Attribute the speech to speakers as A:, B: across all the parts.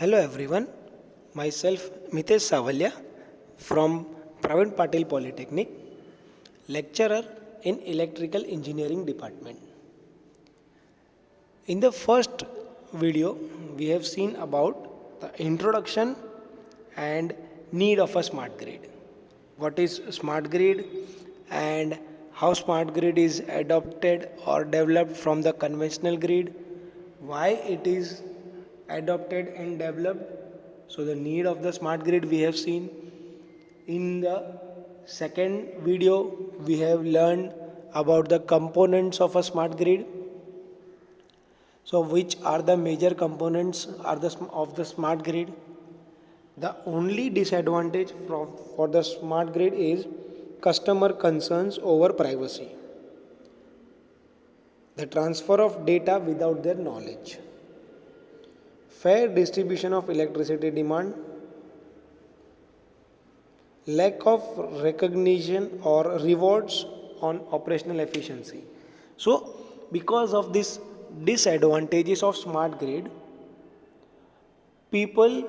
A: Hello everyone, myself Mitesh Savalya from Pravin Patil Polytechnic, lecturer in Electrical Engineering Department. In the first video, we have seen about the introduction and need of a smart grid. What is smart grid and how smart grid is adopted or developed from the conventional grid, why it is adopted and developed. So the need of the smart grid we have seen. In the second video, we have learned about the components of a smart grid. So which are the major components of the smart grid? The only disadvantage for the smart grid is customer concerns over privacy, the transfer of data without their knowledge, fair distribution of electricity demand, lack of recognition or rewards on operational efficiency. So, because of these disadvantages of smart grid, people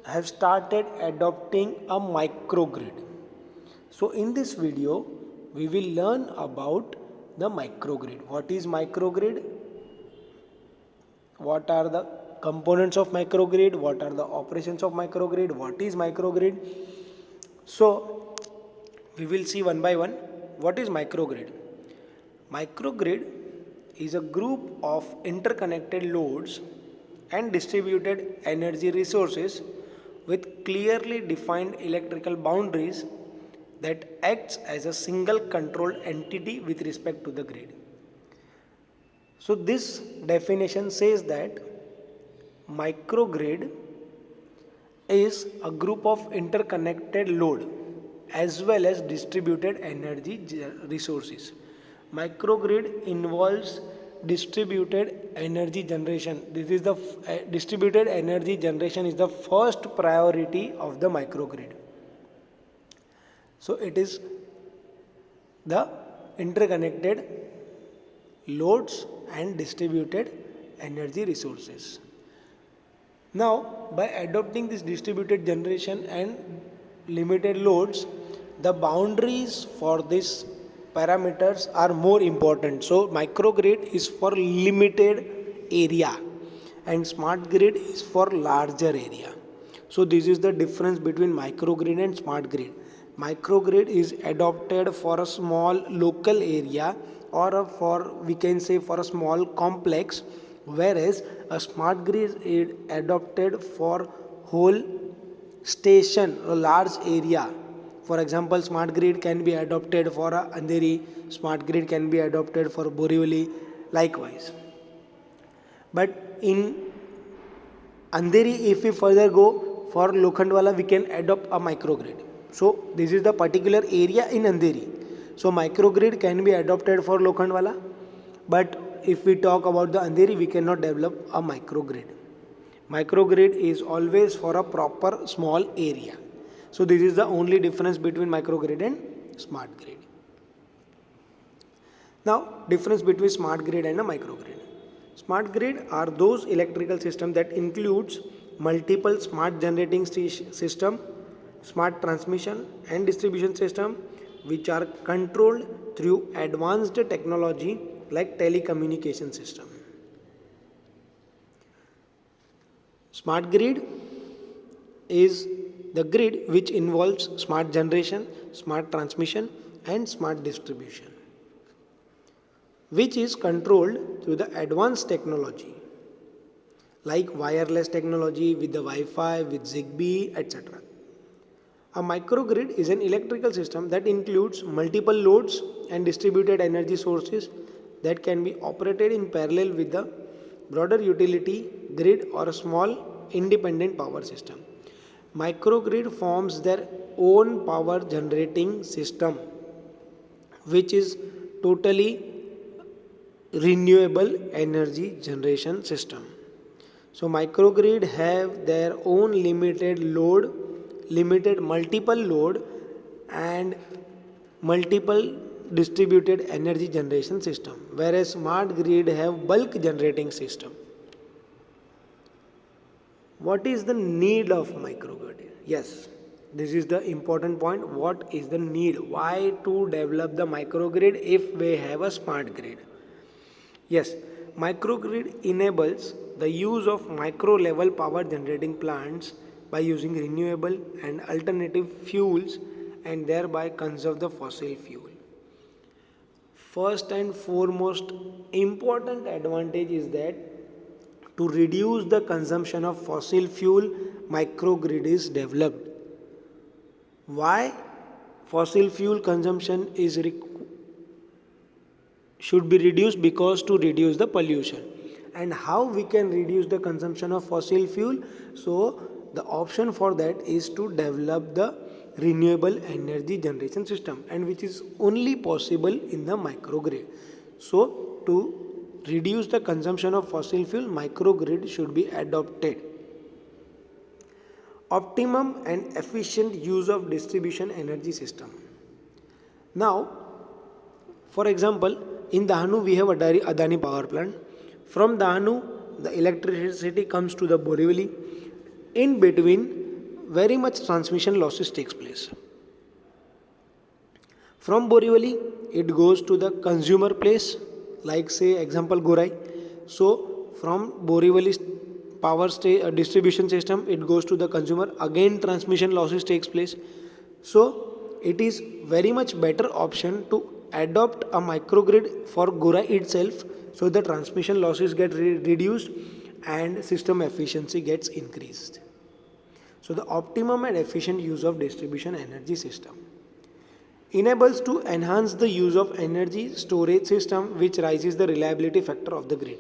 A: have started adopting a microgrid. So, in this video, we will learn about the microgrid. What is microgrid? What are the components of microgrid? What are the operations of microgrid? What is microgrid? So, we will see one by one. What is microgrid? Microgrid is a group of interconnected loads and distributed energy resources with clearly defined electrical boundaries that acts as a single controlled entity with respect to the grid. So this definition says that microgrid is a group of interconnected load as well as distributed energy resources. Microgrid involves distributed energy generation. This is the distributed energy generation is the first priority of the microgrid. So it is the interconnected loads and distributed energy resources. Now, by adopting this distributed generation and limited loads, the boundaries for these parameters are more important. So, microgrid is for limited area and smart grid is for larger area. So, this is the difference between microgrid and smart grid. Microgrid is adopted for a small local area or for, we can say, for a small complex, whereas a smart grid is adopted for whole station, a large area. For example, smart grid can be adopted for Andheri, smart grid can be adopted for Borivali, likewise. But in Andheri, if we further go for Lokhandwala, we can adopt a microgrid. So this is the particular area in Andheri. So microgrid can be adopted for Lokhandwala, but if we talk about the Andheri, we cannot develop a microgrid. Microgrid is always for a proper small area. So this is the only difference between microgrid and smart grid. Now, difference between smart grid and a microgrid. Smart grid are those electrical systems that includes multiple smart generating system, smart transmission and distribution system which are controlled through advanced technology like telecommunication system. Smart grid is the grid which involves smart generation, smart transmission and smart distribution, which is controlled through the advanced technology like wireless technology with the Wi-Fi, with Zigbee, etc. A microgrid is an electrical system that includes multiple loads and distributed energy sources that can be operated in parallel with the broader utility grid or a small independent power system. Microgrid forms their own power generating system, which is totally renewable energy generation system. So microgrid have their own limited load, limited multiple load and multiple distributed energy generation system, whereas smart grid have bulk generating system. What is the need of microgrid? Yes, this is the important point. What is the need? Why to develop the microgrid if we have a smart grid? Yes, microgrid enables the use of micro level power generating plants by using renewable and alternative fuels and thereby conserve the fossil fuel. First and foremost important advantage is that to reduce the consumption of fossil fuel, microgrid is developed. Why fossil fuel consumption should be reduced? Because to reduce the pollution. And how we can reduce the consumption of fossil fuel? So the option for that is to develop the renewable energy generation system, and which is only possible in the microgrid. So to reduce the consumption of fossil fuel, microgrid should be adopted. Optimum and efficient use of distribution energy system. Now, for example, in Dahanu we have Adani power plant. From Dahanu, the electricity comes to the Borivali. In between, very much transmission losses takes place. From Borivali, it goes to the consumer place, like say example Gorai. So from Borivali distribution system, it goes to the consumer. Again, transmission losses takes place. So it is very much better option to adopt a microgrid for Gorai itself, so the transmission losses get reduced and system efficiency gets increased. So the optimum and efficient use of distribution energy system enables to enhance the use of energy storage system, which raises the reliability factor of the grid.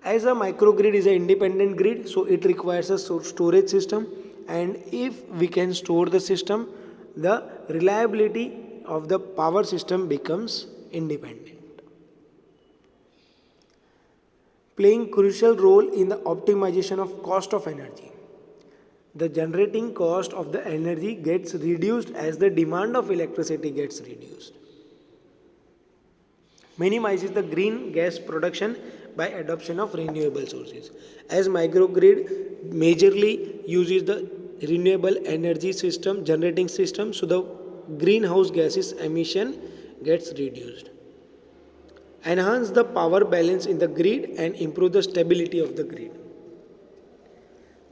A: As a microgrid is an independent grid, so it requires a storage system, and if we can store the system, the reliability of the power system becomes independent, playing crucial role in the optimization of cost of energy. The generating cost of the energy gets reduced as the demand of electricity gets reduced. Minimizes the green gas production by adoption of renewable sources. As microgrid majorly uses the renewable energy system, generating system, so the greenhouse gases emission gets reduced. Enhance the power balance in the grid and improve the stability of the grid.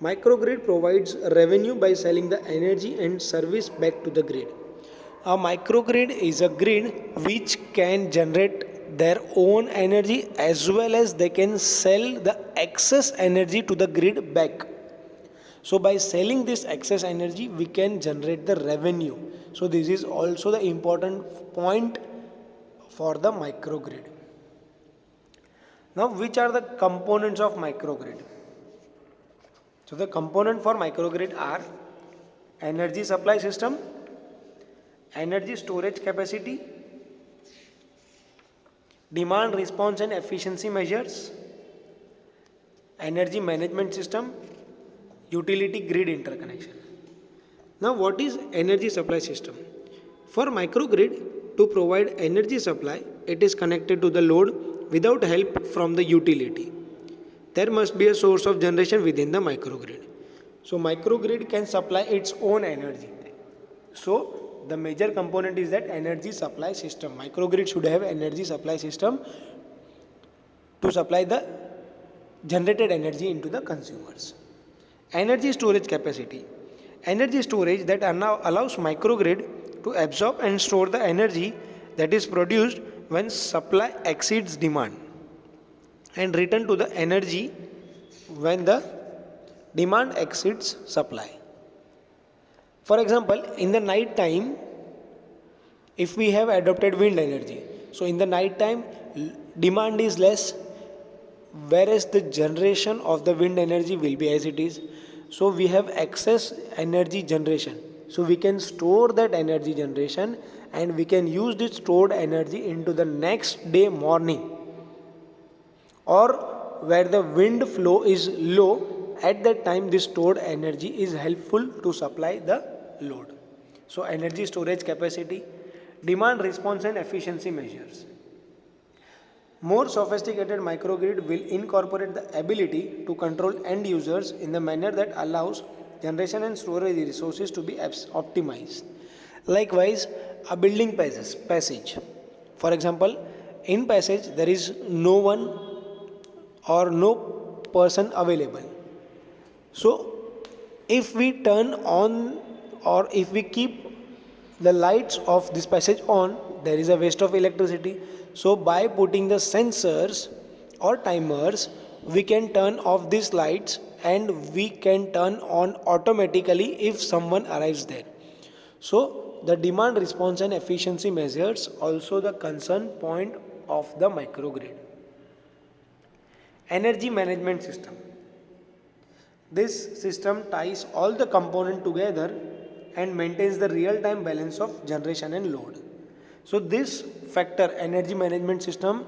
A: Microgrid provides revenue by selling the energy and service back to the grid. A microgrid is a grid which can generate their own energy as well as they can sell the excess energy to the grid back. So by selling this excess energy, we can generate the revenue. So this is also the important point for the microgrid. Now, which are the components of microgrid? So the component for microgrid are energy supply system, energy storage capacity, demand response and efficiency measures, energy management system, utility grid interconnection. Now what is energy supply system? For microgrid to provide energy supply, it is connected to the load without help from the utility. There must be a source of generation within the microgrid. So microgrid can supply its own energy. So the major component is that energy supply system. Microgrid should have energy supply system to supply the generated energy into the consumers. Energy storage capacity. Energy storage that allows microgrid to absorb and store the energy that is produced when supply exceeds demand, and return to the energy when the demand exceeds supply. For example, in the night time, if we have adopted wind energy, so in the night time demand is less, whereas the generation of the wind energy will be as it is. So we have excess energy generation. So we can store that energy generation and we can use this stored energy into the next day morning, or where the wind flow is low, at that time this stored energy is helpful to supply the load. So energy storage capacity, demand response and efficiency measures. More sophisticated microgrid will incorporate the ability to control end users in the manner that allows generation and storage resources to be optimized. Likewise, a building passage. For example, in passage there is no one or no person available. So, if we turn on or if we keep the lights of this passage on, there is a waste of electricity. So, by putting the sensors or timers, we can turn off these lights and we can turn on automatically if someone arrives there. So, the demand response and efficiency measures also the concern point of the microgrid. Energy management system. This system ties all the components together and maintains the real-time balance of generation and load. So this factor energy management system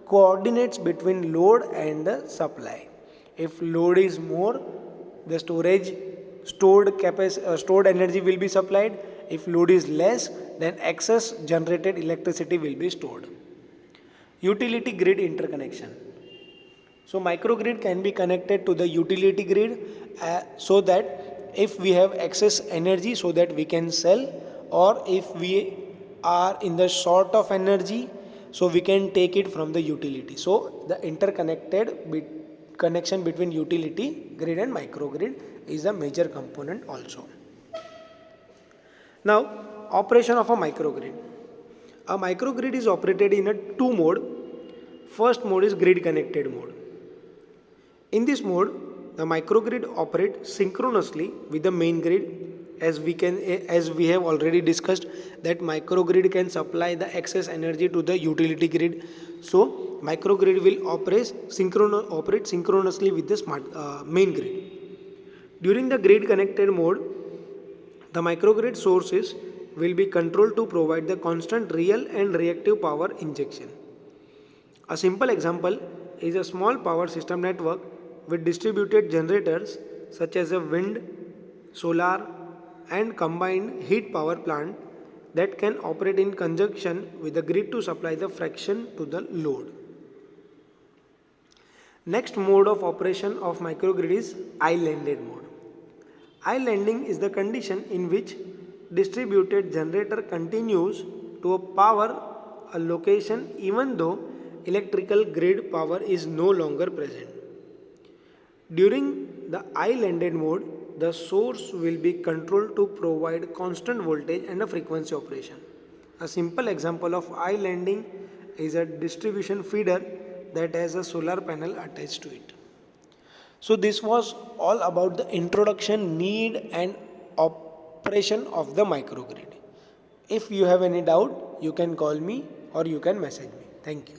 A: coordinates between load and the supply. If load is more, the stored energy will be supplied. If load is less, then excess generated electricity will be stored. Utility grid interconnection. So microgrid can be connected to the utility grid so that if we have excess energy so that we can sell, or if we are in the short of energy so we can take it from the utility. So the connection between utility grid and microgrid is a major component also. Now, operation of a microgrid. A microgrid is operated in a two mode. First mode is grid connected mode. In this mode, the microgrid operates synchronously with the main grid. As we have already discussed, that microgrid can supply the excess energy to the utility grid. So microgrid will operate synchronously with the main grid. During the grid connected mode, the microgrid sources will be controlled to provide the constant real and reactive power injection. A simple example is a small power system network with distributed generators such as a wind, solar, and combined heat power plant that can operate in conjunction with the grid to supply the fraction to the load. Next mode of operation of microgrid is islanded mode. Islanding is the condition in which distributed generator continues to power a location even though electrical grid power is no longer present. During the islanded mode, the source will be controlled to provide constant voltage and a frequency operation. A simple example of islanding is a distribution feeder that has a solar panel attached to it. So this was all about the introduction, need and operation of the microgrid. If you have any doubt, you can call me or you can message me. Thank you.